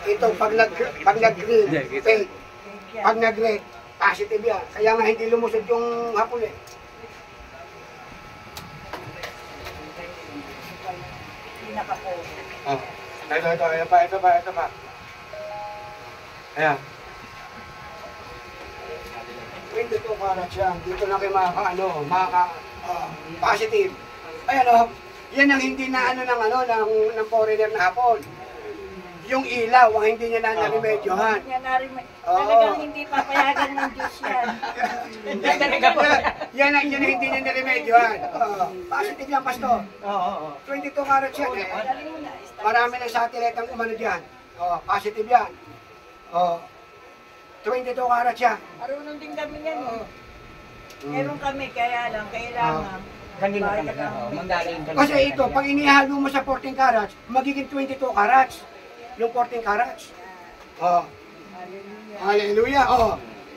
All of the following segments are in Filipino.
Ito, pag nag-green, fake. Pag nag-red, positive yan. Kaya nga hindi lumusod yung hapon eh. Oh. Ito pa. Ayan. 22 karat siya. Dito na kayo positive. Ayan o. Yan ang hindi na ng foreigner na hapon. Yung ilaw, ang hindi niya na-remedyohan. Talagang hindi papayagan ng Diyos yan. Yan ang hindi niya na-remedyohan. Positive yan, Pastor. 22 karat siya. Marami ng satellite ang umano dyan. Positive yan. 22 karat siya. Marunong din kami yan eh. Meron kami, kaya lang, kailangan. Kasi ito, pag inihalo mo sa 14 carats, magiging 22 carats. Yung 14 carats. Hallelujah.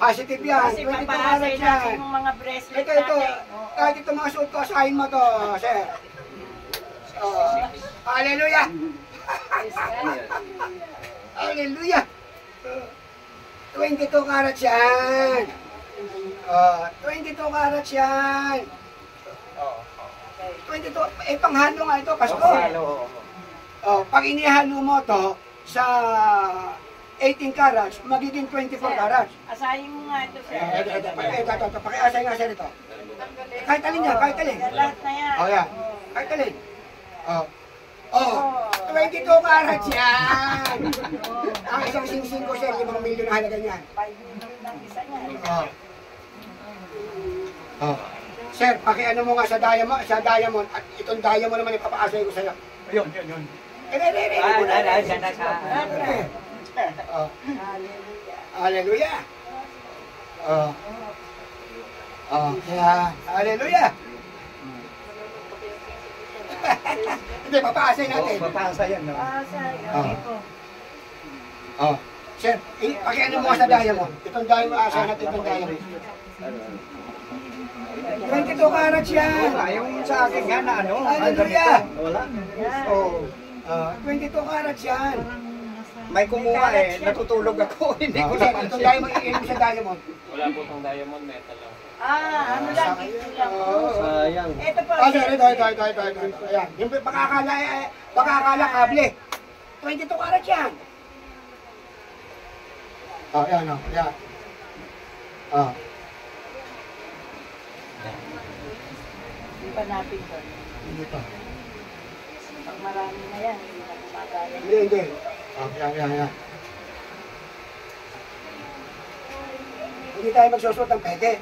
Positive yan. 22 carats yan. Yung mga bracelet Ito. Kahit ito mga suot ko, asahin mo to, sir. Hallelujah. Hallelujah. 22 carats yan. 22 carats yan. 22, panghalo nga ito, Pastor. Pag inihalo mo to sa 18 carats, magiging 24 carats. Asahin mo nga ito, sir. Ito. Pakiasahin nga, sir, ito. Kahit alin niya, kahit alin. Lahat na yan. Yan. Kahit alin. 22 carats yan! Ang isang sing-sing ko, sir, 5 milyon na halaga niyan. 5 milyon ng isa niyan. Sir, pakiano mo nga sa diamond, at itong diamond naman ipapakasay ko sa'yo. Yun. Hallelujah! Hallelujah! Hindi, papaasay natin. Papaasay yan. Sir, pakiano mo nga sa diamond. Itong diamond, asay natin itong diamond. 22 carats yan. Yung sa akin nga na Hallelujah! Wala. 22 carats yan. May kumuha natutulog ako. Hindi ko Sir, napansin. itong diamond, iinom sa diamond. Wala po itong diamond, metal lang. Ano lang, ito lang. Sayang. Ito po. Sir, ito. Ayan. Yung baka akala kable. 22 carats yan. Ayan. Hindi pa natin to. Hindi pa. Pag marami na yan, hindi na kumagaya. Hindi. Ayan. Hindi tayo magsusot ng peke.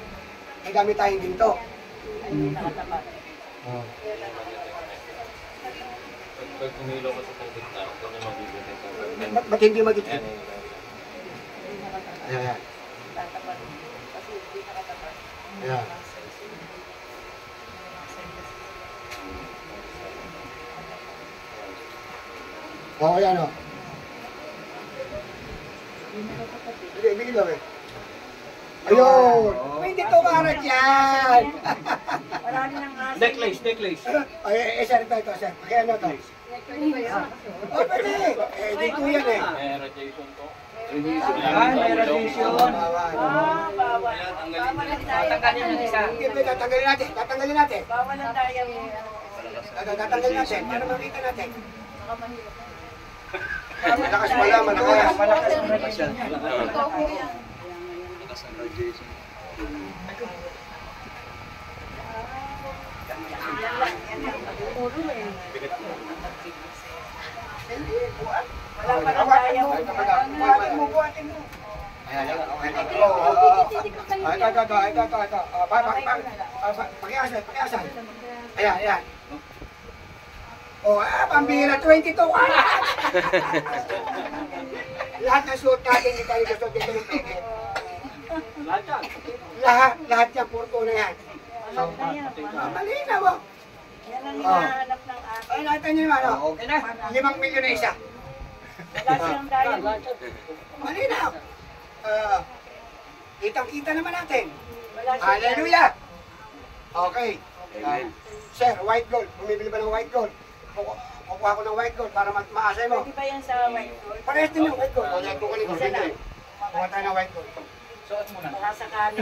May gamit tayong ginto. Hindi nakatapat. Pag kumilo ko sa tubig na, ito na mabibigay. Ba't hindi magiging? Ayan. Tatapat. Kasi hindi nakatapat. Ayan. Ayan o. Hindi, bigil lang eh. Ayun! 22 karat yan! Marami ng aso. Necklace. Sir, ito, sir. Pakiano to? Pwede. Dito yan eh. May radiation to. May radiation. Bawal. Bawal. Bawal ang tayo. Tatanggalin yung isa. Tatanggalin natin. Bawal ang tayo. Tatanggalin natin. Para makita natin. Baka mahirap. Malakas malaman ako yan. Malakas ang radiation. Wala pa lang tayo. Buhatin mo. Pakiasan. Ayan. Pambira, 22 karat! Lahat ng suot natin, ito yung gusto dito ng peke. Lahat yan, purto na yan. Malinaw oh. Yan ang hinahanap ng akin. Ay, nakita niyo naman oh. Okay na. 5 milyon na isa. Wala siyang tayo. Malinaw. Kitang-kita naman natin. Wala siyang Hallelujah! Okay. Sir, white gold. Bumibili ba ng white gold? Kukuha ko ng white gold para maasay mo. Pwede ba yan sa white gold? Parehas din yung white gold. O, yan, kukunin ko. Isa lang. Kuha tayo ng white gold. Suot mo na. Baka sakali.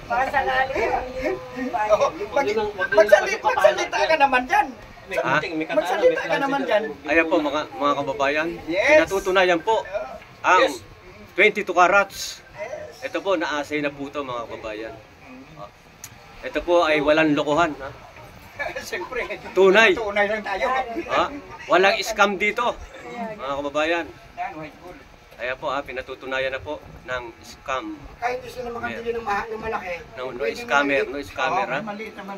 Baka sakali yung bayan. Magsalita ka naman dyan. Ha? Magsalita ka naman dyan. Ayan po mga kababayan. Yes. Pinatutunayan po ang 22 carats. Ito po, naasay na po ito mga kababayan. Ito po ay walang lokohan. Ha? Siyempre. Tunay. Tunay lang tayo. Ha? Walang scam dito mga kababayan. Yan, white gold. Ayan po, pinatutunayan na po ng scam. Kahit hindi sila makabili ng malaki. No scammer, no scammer ha. Maliit naman.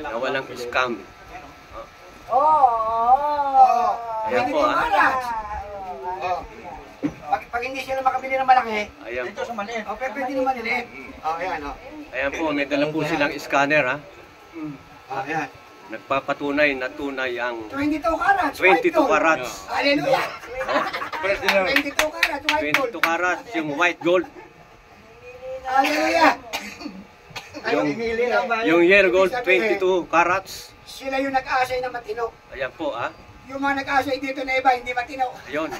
Na walang scam. Oo. Ayan po, 22 carats. Oh. Pag hindi sila makabili ng malaki, Ayan Dito po. sa maliit. pwede naman nilip. Ayan, o. Ayan po, may dala po silang scanner ha. Ayan. Nagpapatunay na tunay ang 22 carats. 22 carats. Hallelujah. Oh, 22 carats, white gold. 22 carats yung white gold. Hallelujah. Yung yellow gold 22 carats. Sila yung nag-aasay na matino. Ayan po ha. Yung mga nag-aasay dito na iba, hindi matino. Ayun.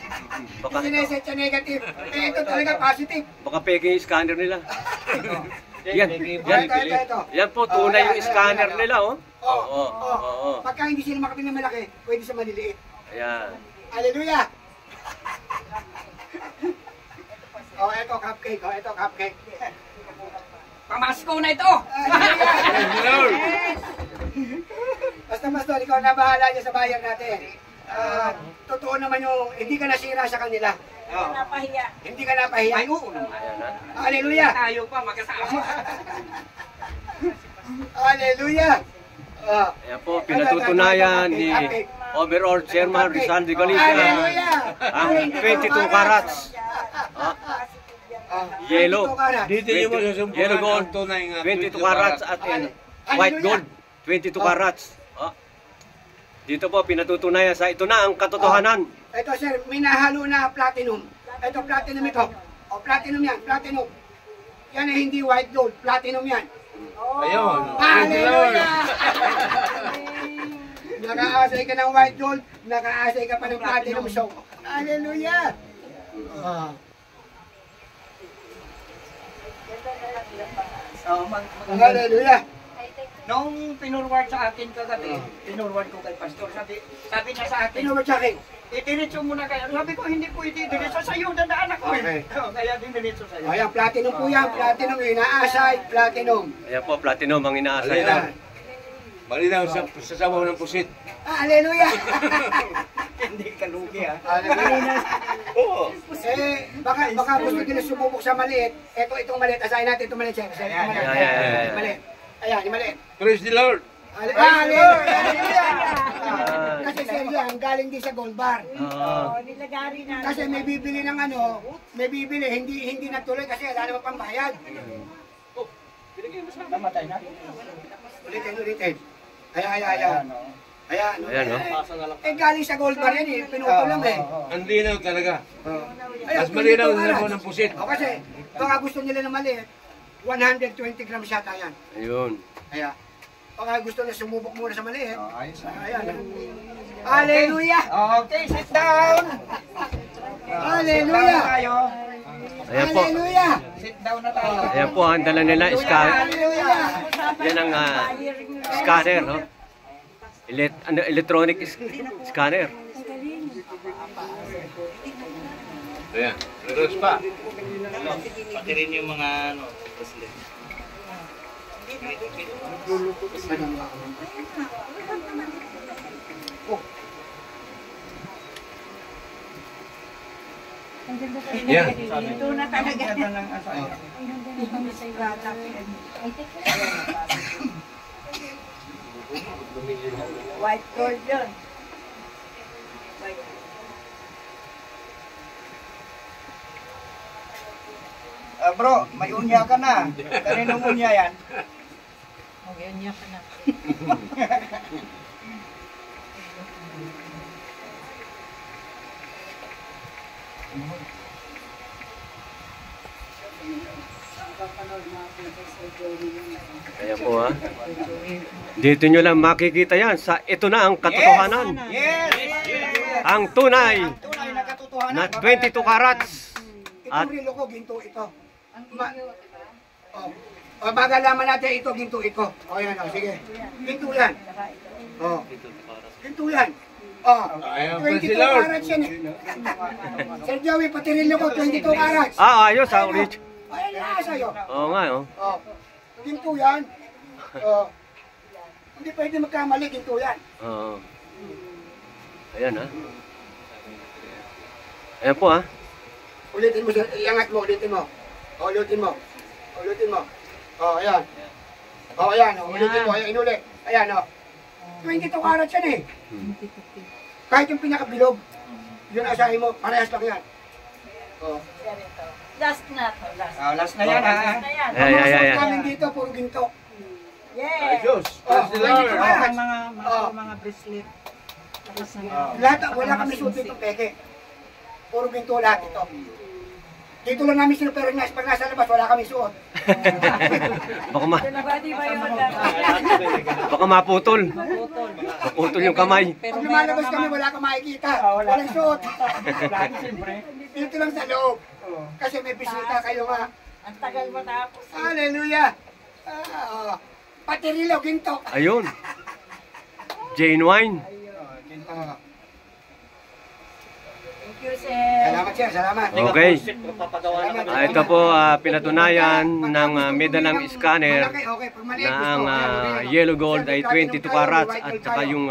Baka, Sineset sa negative. Ito talaga positive. baka peking yung scanner nila. Yan. Ito. Yan po, tunay yung scanner nila oh. Oo. Oo. Pagka hindi sila makabili ng malaki, pwede sa maliliit. Ayan. Hallelujah. Ito cupcake. Ito cupcake. Pamasko na ito! Basta pastor, ikaw na bahala niya sa bayan natin. Totoo naman yung hindi ka nasira sa kanila. Napahiya. Hindi ka napahiya. Ay, oo naman. Ayan ha. Hallelujah. Tayo pa, magkasama. Hallelujah. Ayan po, pinatutunayan ni Overall Chairman Rizal de Galicia ang 22 carats. Yellow. Dito Yellow gold, 22 carats at white gold, 22 carats. Dito po pinatutunayan sa ito na ang katotohanan. Ito sir, minahalo na platinum. Ito platinum ito. Platinum yan, platinum. Yan ay hindi white gold, platinum yan. Ayun. Hallelujah! Nakaasay ka ng white gold, nakaasay ka pa ng platinum show. Hallelujah! Hallelujah! Nung pinurward sa akin kagabi, pinurward ko kay pastor, sabi niya sa akin, Pinurward sa akin. itiritso mo na kayo. Sabi ko, hindi po itiritso sa iyo, dadaan ako Okay. Kaya diniritso sa iyo. Ayan, platinum po yan, platinum. Inaasay, platinum. Ayan po, platinum ang inaasay na. Malinaw sa sasabaw ng pusit. Hallelujah! Hindi ka lugi ha. Hallelujah! Oo. Baka gusto nila sumubok sa maliit. Itong maliit. Asahin natin itong maliit, sir. Asahin itong maliit. Ayan. Maliit. Ayan, yung maliit. Praise the Lord. Hallelujah! Kasi sir yan, galing din sa gold bar. Nilagari na. Kasi may bibili ng may bibili, hindi natuloy kasi wala naman pambayad. Namatay na. Ulitin. Ayan. Ayan no. Galing sa gold bar yan eh, pinuto lang eh. Ang linaw talaga. Ayun, Mas malinaw 22 na carats. ako ng pusit. Kasi, baka gusto nila na maliit, 120 grams yata yan. Ayun. Kaya, baka gusto na sumubok muna sa maliit. Ayos na. Ayan. Hallelujah! Okay, sit down. Hallelujah! Tayo. Ayan po. Hallelujah! Sit down na tayo. Ayan po, ang dala nila scanner. Hallelujah! Yan ang scanner, no? Electronic scanner. Ayan. Terus pa. Pati rin yung mga Yan. Ito na talaga. Ganda ng asay. White gold yun. Bro, may unya ka na. Kaninong unya yan? Mag-unya ka na. Ayan po ha. Dito nyo lang makikita yan sa ito na ang katotohanan. Yes! Ang tunay Tunay na katotohanan. na 22 carats. At Itong relo ko, ginto ito. Magalaman natin ito, ginto ito. O yan, o, sige. Ginto yan. O. Ginto yan. O. Ayaw pa 22 si Lord. carats yan eh. Sir Joey, pati relo ko, 22 carats. ayos ha, Rich. Ayan na sa'yo. Oo nga oh. O. Ginto yan. O. Hindi pwede magkamali, ginto yan. Oo. Ayan ha. Ayan po ha. Ulitin mo, iangat mo, ulitin mo. O, ulitin mo. Ulitin mo. O, ayan. O, ayan, o, ulitin mo, ayan, inulit. Ayan, o. 22 carats yan eh. Kahit yung pinakabilog, yun asahin mo, parehas lang yan. O. Last na to, last. Last na yan ha. Last na yan. Ang mga Ayan. suot namin dito, puro ginto. Yes. Ayos. O, Si Lord. 22 carats. Mga bracelet. Lahat, wala kami suot dito, peke. Puro ginto lahat ito. Dito lang namin sila, pero pag nasa labas, wala kami suot. Nabati ba yun? Baka maputol. Maputol yung kamay. Pag lumalabas kami, wala kang makikita. Walang suot. Dito lang sa loob. Kasi may bisita kayo nga. Ang tagal matapos. Hallelujah! Pati rilo, ginto. Ayun. Genuine. Thank you, sir. Salamat siya, salamat. Okay. Ito po pinatunayan ng medalang scanner Malaki, okay. Pag maliit, na ang gusto. yellow gold ay 22 carats at saka yung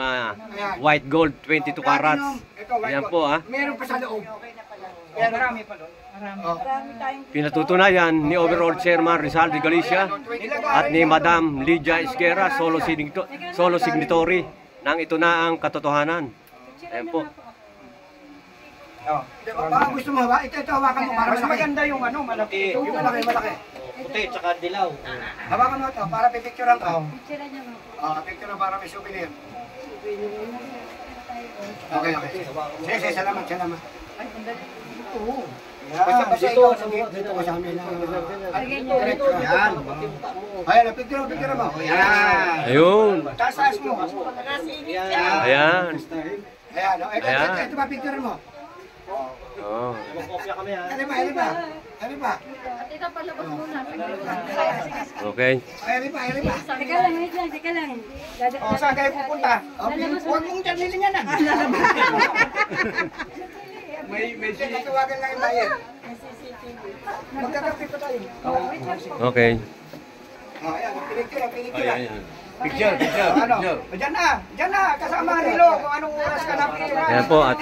white gold 22 carats. Ayan po ha. Meron pa sa loob. Marami pa doon. Marami tayong Pinatutunayan ni Overall Chairman Rizal de Galicia at ni Madam Lydia Esguera, solo signatory ng ito na ang katotohanan. Ayan po. Baka gusto mo hawa, ito hawakan mo para Mas malaki. maganda yung ano, malaki. Yung malaki. puti tsaka dilaw. Hawakan mo ito para pipicturean ka. Picture para may souvenir. Okay. Sige, salamat. Basta ikaw, dito ka sa amin. Yan. Ayan, picture mo. Yan. Ayun. Taas mo. Ayan. Ayan, ito ba picture mo? Oh. Ano ba? Teka, palabas muna. Okay. Ano ba? Teka lang. Saan kayo pupunta? Huwag mong janilin yan. May tatawagan lang yung bayan. Magkakapi pa tayo. Okay. Ayan, pinicture. Picture. Diyan na, kasama ang relo kung anong oras ka napira. Ayan po at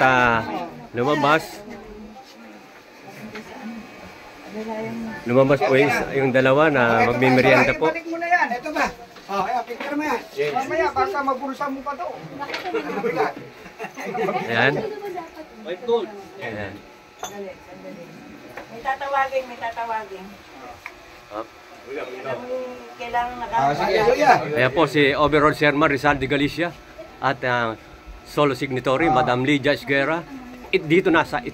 lumabas po yung dalawa na magmimerienda po. Balik mo na yan, ito ba? Ayan, picture mo yan. Mamaya, baka mabulsa mo pa to. Ayan. White gold. Ayan. May tatawagin. Up. Kailangan Hallelujah. Ayan po si Overall Chairman Rizal de Galicia at solo signatory Madam Lydia Esguera. Ito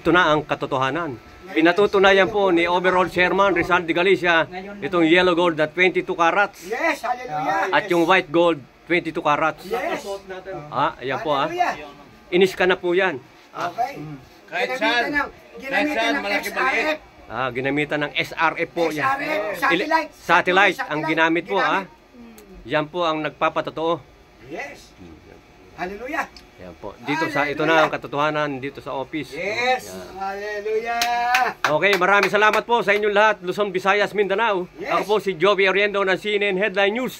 na ang katotohanan. Pinatutunayan po ni Overall Chairman Rizal de Galicia itong yellow gold na 22 carats Yes, hallelujah. at yung white gold 22 carats. Yes. Ayan po Hallelujah. Inis-ka na po yan. Okay. Kahit saan. Ginamitan ng malaki SRF. Ginamitan ng SRF po yan. SRF, Satellite ang ginamit po Yan po ang nagpapatotoo. Yes. Hallelujah. Yan po. Dito sa ito na ang katotohanan dito sa office. Yes. Hallelujah. Okay, maraming salamat po sa inyong lahat, Luzon, Visayas, Mindanao. Yes. Ako po si Joey Oriendo ng CNN Headline News.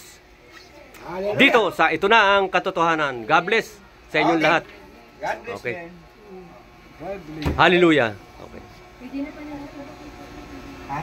Hallelujah. Dito sa ito na ang katotohanan. God bless sa inyong Okay. lahat. God bless. Okay. man. God bless. Hallelujah. Okay. Pwede na pa na. Ha?